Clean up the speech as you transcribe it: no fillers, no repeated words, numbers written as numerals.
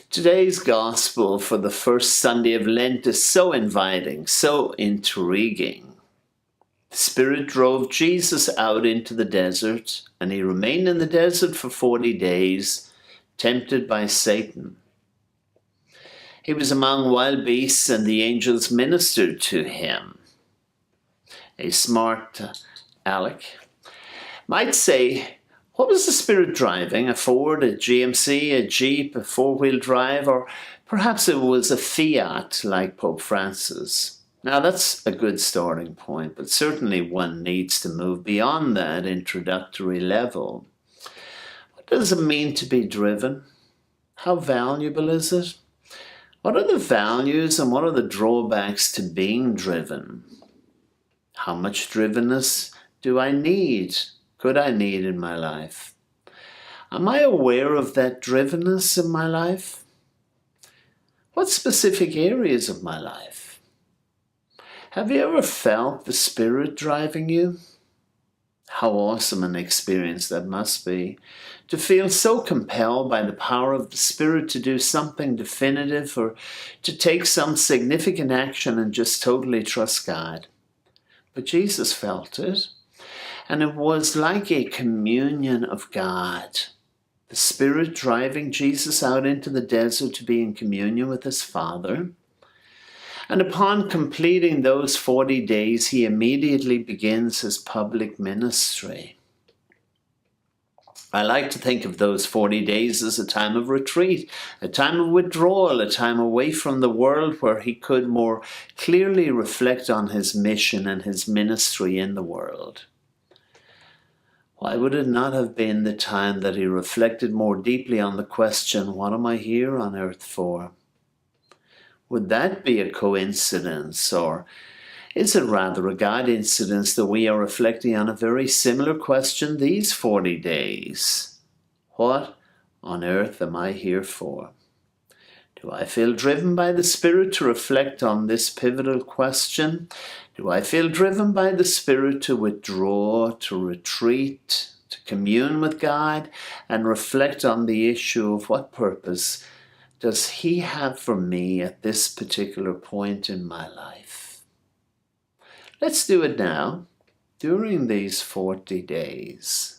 Today's gospel for the first Sunday of Lent is so inviting, so intriguing. The Spirit drove Jesus out into the desert, and he remained in the desert for 40 days, tempted by Satan. He was among wild beasts, and the angels ministered to him. A smart aleck might say, what was the Spirit driving? A Ford, a GMC, a Jeep, a four-wheel drive, or perhaps it was a Fiat like Pope Francis. Now that's a good starting point, but certainly one needs to move beyond that introductory level. What does it mean to be driven? How valuable is it? What are the values and what are the drawbacks to being driven? How much drivenness do I need? Could I need in my life? Am I aware of that drivenness in my life? What specific areas of my life? Have you ever felt the Spirit driving you? How awesome an experience that must be, to feel so compelled by the power of the Spirit to do something definitive or to take some significant action and just totally trust God. But Jesus felt it, and it was like a communion of God. The Spirit driving Jesus out into the desert to be in communion with his Father. And upon completing those 40 days, he immediately begins his public ministry. I like to think of those 40 days as a time of retreat, a time of withdrawal, a time away from the world where he could more clearly reflect on his mission and his ministry in the world. Why would it not have been the time that he reflected more deeply on the question, what am I here on earth for? Would that be a coincidence, or is it rather a God-incidence that we are reflecting on a very similar question these 40 days? What on earth am I here for? Do I feel driven by the Spirit to reflect on this pivotal question? Do I feel driven by the Spirit to withdraw, to retreat, to commune with God, and reflect on the issue of what purpose does he have for me at this particular point in my life? Let's do it now, during these 40 days.